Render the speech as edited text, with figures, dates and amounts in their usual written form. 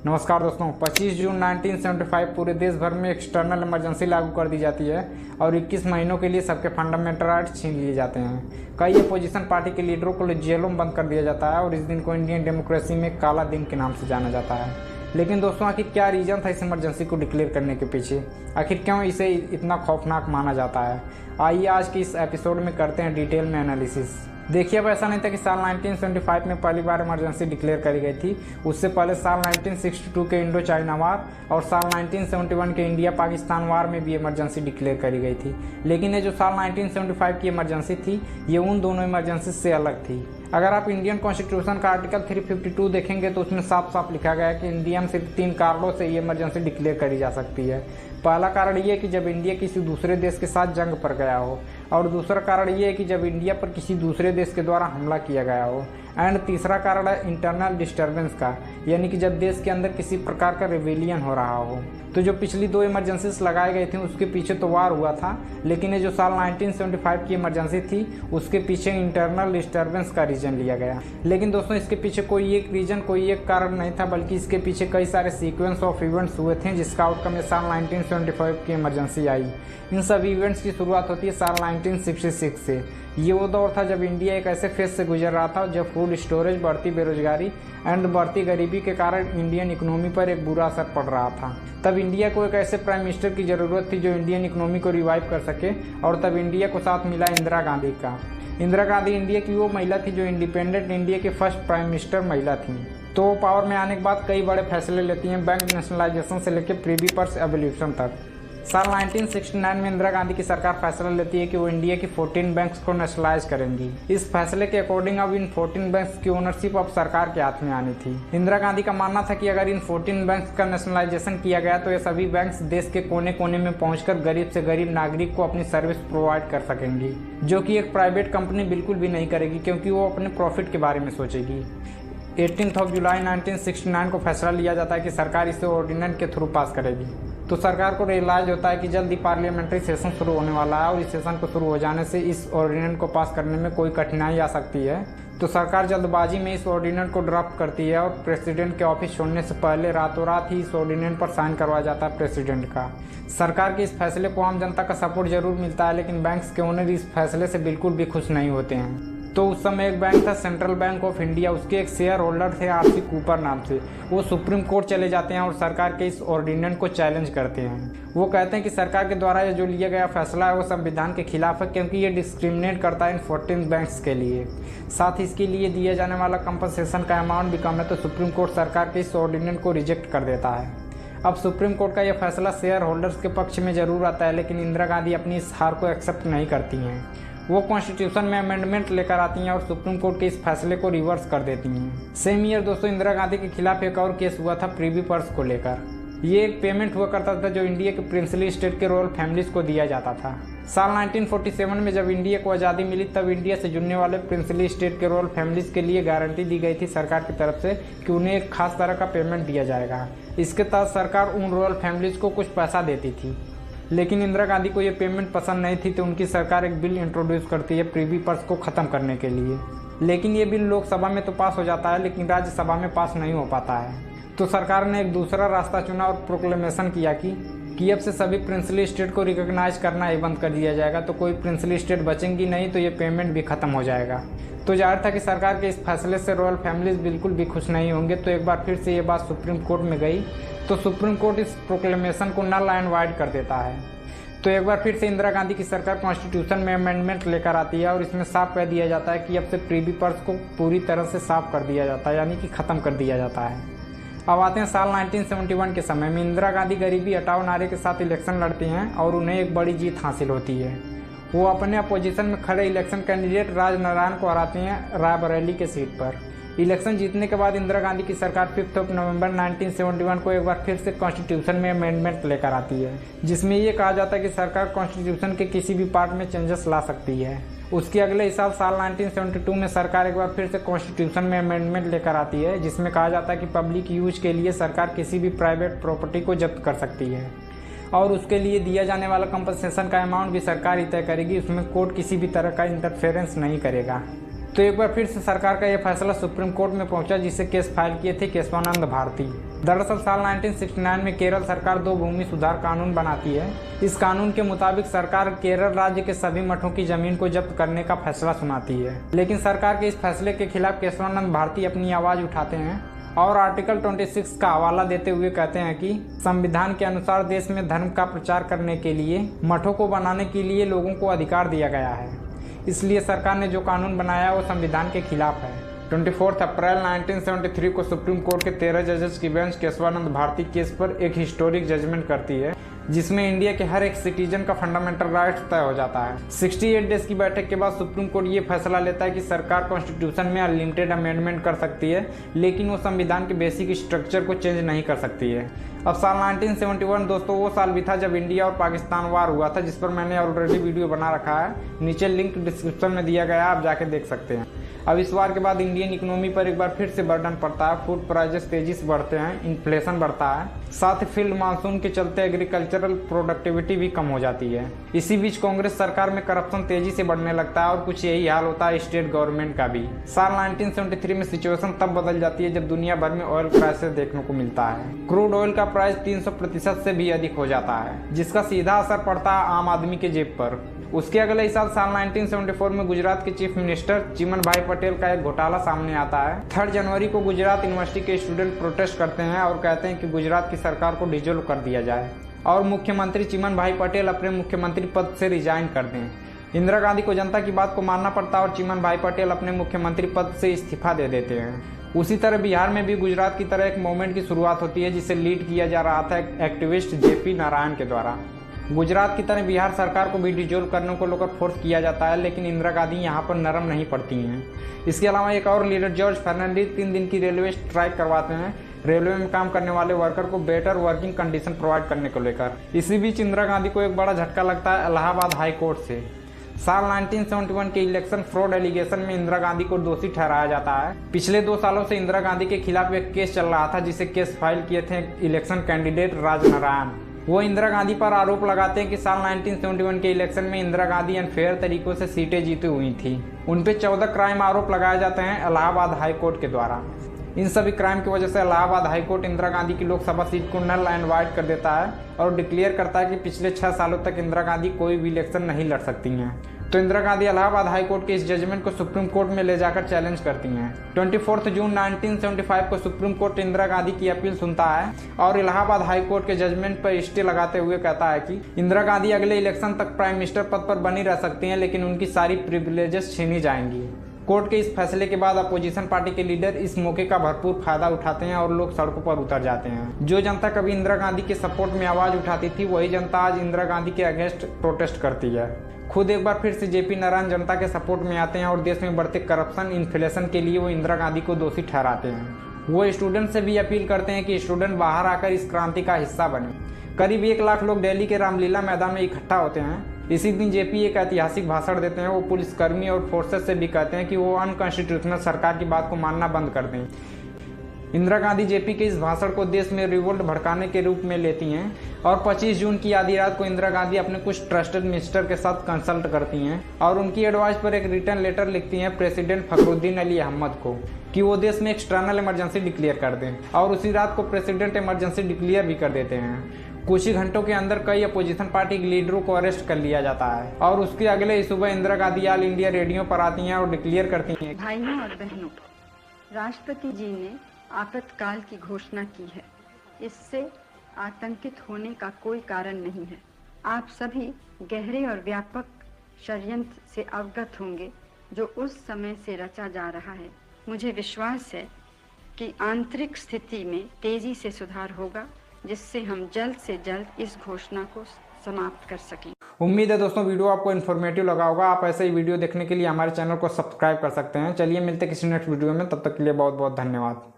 नमस्कार दोस्तों, 25 जून 1975 पूरे देश भर में एक्सटर्नल इमरजेंसी लागू कर दी जाती है और 21 महीनों के लिए सबके फंडामेंटल राइट्स छीन लिए जाते हैं। कई अपोजिशन पार्टी के लीडरों को जेलों में बंद कर दिया जाता है और इस दिन को इंडियन डेमोक्रेसी में काला दिन के नाम से जाना जाता है। लेकिन दोस्तों, आखिर क्या रीज़न था इस इमरजेंसी को डिक्लेयर करने के पीछे? आखिर क्यों इसे इतना खौफनाक माना जाता है? आइए आज के इस एपिसोड में करते हैं डिटेल में एनालिसिस। देखिए, अब ऐसा नहीं था कि साल 1975 में पहली बार इमरजेंसी डिक्लेयर करी गई थी। उससे पहले साल 1962 के इंडो चाइना वार और साल 1971 के इंडिया पाकिस्तान वार में भी इमरजेंसी डिक्लेयर करी गई थी। लेकिन ये जो साल 1975 की इमरजेंसी थी, ये उन दोनों इमरजेंसी से अलग थी। अगर आप इंडियन कॉन्स्टिट्यूशन का आर्टिकल 352 देखेंगे तो उसमें साफ साफ लिखा गया है कि इंडिया में सिर्फ 3 कारणों से ये इमरजेंसी डिक्लेयर करी जा सकती है। पहला कारण ये है कि जब इंडिया किसी दूसरे देश के साथ जंग पर गया हो, और दूसरा कारण ये है कि जब इंडिया पर किसी दूसरे देश के द्वारा हमला किया गया हो, एंड तीसरा कारण है इंटरनल डिस्टर्बेंस का, यानी कि जब देश के अंदर किसी प्रकार का रिवेलियन हो रहा हो। तो जो पिछली 2 इमरजेंसीज लगाई गई थी उसके पीछे तो वार हुआ था, लेकिन ये जो साल 1975 की इमरजेंसी थी उसके पीछे इंटरनल डिस्टर्बेंस का रीजन लिया गया। लेकिन दोस्तों, इसके पीछे कोई एक रीजन, कोई एक कारण नहीं था, बल्कि इसके पीछे कई सारे सीक्वेंस ऑफ इवेंट्स हुए थे जिसका आउटकम साल 1975 की इमरजेंसी आई। इन सभी इवेंट्स की शुरुआत होती है साल 1966 से। ये वो दौर था जब इंडिया एक ऐसे फेज से गुजर रहा था जब फूड स्टोरेज, बढ़ती बेरोजगारी एंड बढ़ती गरीबी के कारण इंडियन इकोनॉमी पर एक बुरा असर पड़ रहा था। तब इंडिया को एक ऐसे प्राइम मिनिस्टर की ज़रूरत थी जो इंडियन इकोनॉमी को रिवाइव कर सके, और तब इंडिया को साथ मिला इंदिरा गांधी का। इंदिरा गांधी इंडिया की वो महिला थी जो इंडिपेंडेंट इंडिया के फर्स्ट प्राइम मिनिस्टर महिला थी। तो पावर में आने के बाद कई बड़े फैसले लेती हैं, बैंक नेशनलाइजेशन से लेकर प्रिवी पर्स एबोल्यूशन तक। साल 1969 में इंदिरा गांधी की सरकार फैसला लेती है कि वो इंडिया की 14 बैंक्स को नेशनलाइज करेंगी। इस फैसले के अकॉर्डिंग अब इन 14 बैंक्स की ओनरशिप अब सरकार के हाथ में आनी थी। इंदिरा गांधी का मानना था कि अगर इन 14 बैंक्स का नेशनलाइजेशन किया गया तो ये सभी बैंक्स देश के कोने कोने में पहुंचकर गरीब से गरीब नागरिक को अपनी सर्विस प्रोवाइड कर सकेंगी, जो कि एक प्राइवेट कंपनी बिल्कुल भी नहीं करेगी, क्योंकि वो अपने प्रॉफिट के बारे में सोचेगी। 18 जुलाई 1969 को फैसला लिया जाता है कि सरकार इसे ऑर्डिनेंस के थ्रू पास करेगी। तो सरकार को रियलाइज होता है कि जल्दी पार्लियामेंट्री सेशन शुरू होने वाला है और इस सेशन को शुरू हो जाने से इस ऑर्डिनेंस को पास करने में कोई कठिनाई आ सकती है। तो सरकार जल्दबाजी में इस ऑर्डिनेंस को ड्राफ्ट करती है और प्रेसिडेंट के ऑफिस छोड़ने से पहले रातों रात ही इस ऑर्डिनेंस पर साइन करवाया जाता है प्रेसिडेंट का। सरकार के इस फैसले को आम जनता का सपोर्ट जरूर मिलता है, लेकिन बैंक्स के ओनर इस फैसले से बिल्कुल भी खुश नहीं होते हैं। तो उस समय एक बैंक था सेंट्रल बैंक ऑफ इंडिया, उसके एक शेयर होल्डर थे आरसी कूपर नाम से। वो सुप्रीम कोर्ट चले जाते हैं और सरकार के इस ऑर्डिनेंस को चैलेंज करते हैं। वो कहते हैं कि सरकार के द्वारा ये जो लिया गया फैसला है वो संविधान के खिलाफ है, क्योंकि ये डिस्क्रिमिनेट करता है इन 14 बैंक्स के लिए। साथ ही इसके लिए दिए जाने वाला कंपनसेशन का अमाउंट भी कम है। तो सुप्रीम कोर्ट सरकार के इस ऑर्डिनेंस को रिजेक्ट कर देता है। अब सुप्रीम कोर्ट का यह फैसला शेयर होल्डर्स के पक्ष में जरूर आता है, लेकिन इंदिरा गांधी अपनी इस हार को एक्सेप्ट नहीं करती हैं। वो कॉन्स्टिट्यूशन में अमेंडमेंट लेकर आती हैं और सुप्रीम कोर्ट के इस फैसले को रिवर्स कर देती हैं। सेम ईयर दोस्तों, इंदिरा गांधी के खिलाफ एक और केस हुआ था प्रिवी पर्स को लेकर। ये एक पेमेंट हुआ करता था जो इंडिया के प्रिंसली स्टेट के रॉयल फैमिलीज को दिया जाता था। साल 1947 में जब इंडिया को आज़ादी मिली तब इंडिया से जुड़ने वाले प्रिंसली स्टेट के रॉयल फैमिलीज के लिए गारंटी दी गई थी सरकार की तरफ से कि उन्हें एक खास तरह का पेमेंट दिया जाएगा। इसके तहत सरकार उन रॉयल फैमिलीज को कुछ पैसा देती थी। लेकिन इंदिरा गांधी को ये पेमेंट पसंद नहीं थी, तो उनकी सरकार एक बिल इंट्रोड्यूस करती है प्रिवी पर्स को ख़त्म करने के लिए। लेकिन ये बिल लोकसभा में तो पास हो जाता है, लेकिन राज्यसभा में पास नहीं हो पाता है। तो सरकार ने एक दूसरा रास्ता चुना और प्रोक्लेमेशन किया कि अब से सभी प्रिंसली स्टेट को रिकॉग्नाइज करना ही बंद कर दिया जाएगा। तो कोई प्रिंसली स्टेट बचेंगी नहीं, तो ये पेमेंट भी ख़त्म हो जाएगा। तो जाहिर था कि सरकार के इस फैसले से रॉयल फैमिलीज बिल्कुल भी खुश नहीं होंगे। तो एक बार फिर से ये बात सुप्रीम कोर्ट में गई, तो सुप्रीम कोर्ट इस प्रोक्लेमेशन को नल एंड वाइड कर देता है। तो एक बार फिर से इंदिरा गांधी की सरकार कॉन्स्टिट्यूशन में अमेंडमेंट लेकर आती है और इसमें साफ कह दिया जाता है कि अब से प्रिवी पर्स को पूरी तरह से साफ कर दिया जाता है, यानी कि ख़त्म कर दिया जाता है। अब आते हैं साल 1971 के समय में। इंदिरा गांधी गरीबी हटाओ नारे के साथ इलेक्शन लड़ती हैं और उन्हें एक बड़ी जीत हासिल होती है। वो अपने अपोजिशन में खड़े इलेक्शन कैंडिडेट राज नारायण को हराती हैं रायबरेली के सीट पर। इलेक्शन जीतने के बाद इंदिरा गांधी की सरकार 5 नवंबर 1971 को एक बार फिर से कॉन्स्टिट्यूशन में अमेंडमेंट लेकर आती है, जिसमें ये कहा जाता है कि सरकार कॉन्स्टिट्यूशन के किसी भी पार्ट में चेंजेस ला सकती है। उसके अगले साल 1972 में सरकार एक बार फिर से कॉन्स्टिट्यूशन में अमेंडमेंट लेकर आती है, जिसमें कहा जाता है कि पब्लिक यूज के लिए सरकार किसी भी प्राइवेट प्रॉपर्टी को जब्त कर सकती है और उसके लिए दिया जाने वाला कंपनसेशन का अमाउंट भी सरकार ही तय करेगी। उसमें कोर्ट किसी भी तरह का इंटरफेरेंस नहीं करेगा। तो एक बार फिर से सरकार का यह फैसला सुप्रीम कोर्ट में पहुंचा, जिसे केस फाइल किए थे केशवानंद भारती। दरअसल साल 1969 में केरल सरकार 2 भूमि सुधार कानून बनाती है। इस कानून के मुताबिक सरकार केरल राज्य के सभी मठों की जमीन को जब्त करने का फैसला सुनाती है। लेकिन सरकार के इस फैसले के खिलाफ केशवानंद भारती अपनी आवाज उठाते हैं और आर्टिकल 26 का हवाला देते हुए कहते हैं कि संविधान के अनुसार देश में धर्म का प्रचार करने के लिए मठों को बनाने के लिए लोगों को अधिकार दिया गया है, इसलिए सरकार ने जो कानून बनाया वो संविधान के खिलाफ है। 24 अप्रैल 1973 को सुप्रीम कोर्ट के 13 जजेस की बेंच केशवानंद भारती केस पर एक हिस्टोरिक जजमेंट करती है, जिसमें इंडिया के हर एक सिटीजन का फंडामेंटल राइट तय हो जाता है। 68 डेज की बैठक के बाद सुप्रीम कोर्ट ये फैसला लेता है कि सरकार कॉन्स्टिट्यूशन में अनलिमिटेड अमेंडमेंट कर सकती है, लेकिन वो संविधान के बेसिक स्ट्रक्चर को चेंज नहीं कर सकती है। अब साल 1971 दोस्तों वो साल भी था जब इंडिया और पाकिस्तान वार हुआ था, जिस पर मैंने ऑलरेडी वीडियो बना रखा है, नीचे लिंक डिस्क्रिप्शन में दिया गया है, आप जाके देख सकते हैं। अब इस वार के बाद इंडियन इकोनॉमी पर एक बार फिर से बर्डन पड़ता है, फूड प्राइसेस तेजी से बढ़ते हैं, इन्फ्लेशन बढ़ता है, साथ ही फील्ड मानसून के चलते एग्रीकल्चरल प्रोडक्टिविटी भी कम हो जाती है। इसी बीच कांग्रेस सरकार में करप्शन तेजी से बढ़ने लगता है और कुछ यही हाल होता है स्टेट गवर्नमेंट का भी। साल 1973 में सिचुएशन तब बदल जाती है जब दुनिया भर में ऑयल क्राइसिस देखने को मिलता है। क्रूड ऑयल का प्राइस 300% से भी अधिक हो जाता है, जिसका सीधा असर पड़ता है आम आदमी के जेब पर। उसके अगले साल 1974 में गुजरात के चीफ मिनिस्टर चिमन भाई पटेल का एक घोटाला सामने आता है। 3 जनवरी को गुजरात यूनिवर्सिटी के स्टूडेंट प्रोटेस्ट करते हैं और कहते हैं कि गुजरात की सरकार को डिसॉल्व कर दिया जाए और मुख्यमंत्री चिमन भाई पटेल अपने मुख्यमंत्री पद से रिजाइन कर दें। इंदिरा गांधी को जनता की बात को मानना पड़ता है और चिमन भाई पटेल अपने मुख्यमंत्री पद से इस्तीफा दे देते हैं। उसी तरह बिहार में भी गुजरात की तरह एक मूवमेंट की शुरुआत होती है, जिसे लीड किया जा रहा था एक्टिविस्ट JP नारायण के द्वारा। गुजरात की तरह बिहार सरकार को भी डिसॉल्व करने को लेकर फोर्स किया जाता है, लेकिन इंदिरा गांधी यहाँ पर नरम नहीं पड़ती हैं। इसके अलावा एक और लीडर जॉर्ज फर्नांडिस 3 दिन की रेलवे स्ट्राइक करवाते हैं, रेलवे में काम करने वाले वर्कर को बेटर वर्किंग कंडीशन प्रोवाइड करने को लेकर। इसी बीच इंदिरा गांधी को एक बड़ा झटका लगता है इलाहाबाद हाई कोर्ट से। साल 1971 के इलेक्शन फ्रॉड एलिगेशन में इंदिरा गांधी को दोषी ठहराया जाता है। पिछले 2 सालों से इंदिरा गांधी के खिलाफ एक केस चल रहा था, जिसे केस फाइल किए थे इलेक्शन कैंडिडेट राजनारायण। वो इंदिरा गांधी पर आरोप लगाते हैं कि साल 1971 के इलेक्शन में इंदिरा गांधी अनफेयर तरीकों से सीटें जीती हुई थी। उन पे 14 क्राइम आरोप लगाए जाते हैं इलाहाबाद हाई कोर्ट के द्वारा। इन सभी क्राइम की वजह से इलाहाबाद हाई कोर्ट इंदिरा गांधी की लोकसभा सीट को नल एंड वाइड कर देता है और डिक्लेयर करता है कि पिछले 6 सालों तक इंदिरा गांधी कोई भी इलेक्शन नहीं लड़ सकती हैं। तो इंदिरा गांधी इलाहाबाद हाई कोर्ट के इस जजमेंट को सुप्रीम कोर्ट में ले जाकर चैलेंज करती हैं। 24 जून 1975 को सुप्रीम कोर्ट इंदिरा गांधी की अपील सुनता है और इलाहाबाद हाई कोर्ट के जजमेंट पर स्टे लगाते हुए कहता है कि इंदिरा गांधी अगले इलेक्शन तक प्राइम मिनिस्टर पद पर बनी रह सकती हैं, लेकिन उनकी सारी प्रिविलेजेस छीनी जाएंगी। कोर्ट के इस फैसले के बाद अपोजिशन पार्टी के लीडर इस मौके का भरपूर फायदा उठाते हैं और लोग सड़कों पर उतर जाते हैं। जो जनता कभी इंदिरा गांधी के सपोर्ट में आवाज उठाती थी, वही जनता आज इंदिरा गांधी के अगेंस्ट प्रोटेस्ट करती है। खुद एक बार फिर से JP नारायण जनता के सपोर्ट में आते हैं और देश में बढ़ते करप्शन इन्फ्लेशन के लिए वो इंदिरा गांधी को दोषी ठहराते हैं। वो स्टूडेंट से भी अपील करते हैं कि स्टूडेंट बाहर आकर इस क्रांति का हिस्सा बने। करीब 1 लाख लोग दिल्ली के रामलीला मैदान में इकट्ठा होते हैं। इसी दिन JP एक ऐतिहासिक भाषण देते हैं। वो पुलिसकर्मी और फोर्सेस से भी कहते हैं कि वो अनकॉन्स्टिट्यूशनल सरकार की बात को मानना बंद कर दें। इंदिरा गांधी JP के इस भाषण को देश में रिवोल्ट भड़काने के रूप में लेती हैं और 25 जून की आधी रात को इंदिरा गांधी अपने कुछ ट्रस्टेड मिनिस्टर के साथ कंसल्ट करती हैं और उनकी एडवाइस पर एक रिटर्न लेटर लिखती हैं प्रेसिडेंट फखरुद्दीन अली अहमद को कि वो देश में एक्सटर्नल इमरजेंसी डिक्लेयर कर दें, और उसी रात को प्रेसिडेंट इमरजेंसी डिक्लेयर भी कर देते हैं। कुछ ही घंटों के अंदर कई अपोजिशन पार्टी के लीडरों को अरेस्ट कर लिया जाता है और उसके अगले ही सुबह Indira Gandhi all India radio पर आती हैं और डिक्लेयर करती हैं, भाइयों और बहनों, राष्ट्रपति जी ने आपातकाल की घोषणा की है। इससे आतंकित होने का कोई कारण नहीं है। आप सभी गहरे और व्यापक षड्यंत्र से अवगत होंगे जो उस समय से रचा जा रहा है। मुझे विश्वास है कि आंतरिक स्थिति में तेजी से सुधार होगा, जिससे हम जल्द से जल्द इस घोषणा को समाप्त कर सकें। उम्मीद है दोस्तों वीडियो आपको इन्फॉर्मेटिव लगा होगा। आप ऐसे ही वीडियो देखने के लिए हमारे चैनल को सब्सक्राइब कर सकते हैं। चलिए मिलते किसी नेक्स्ट वीडियो में, तब तक के लिए बहुत बहुत धन्यवाद।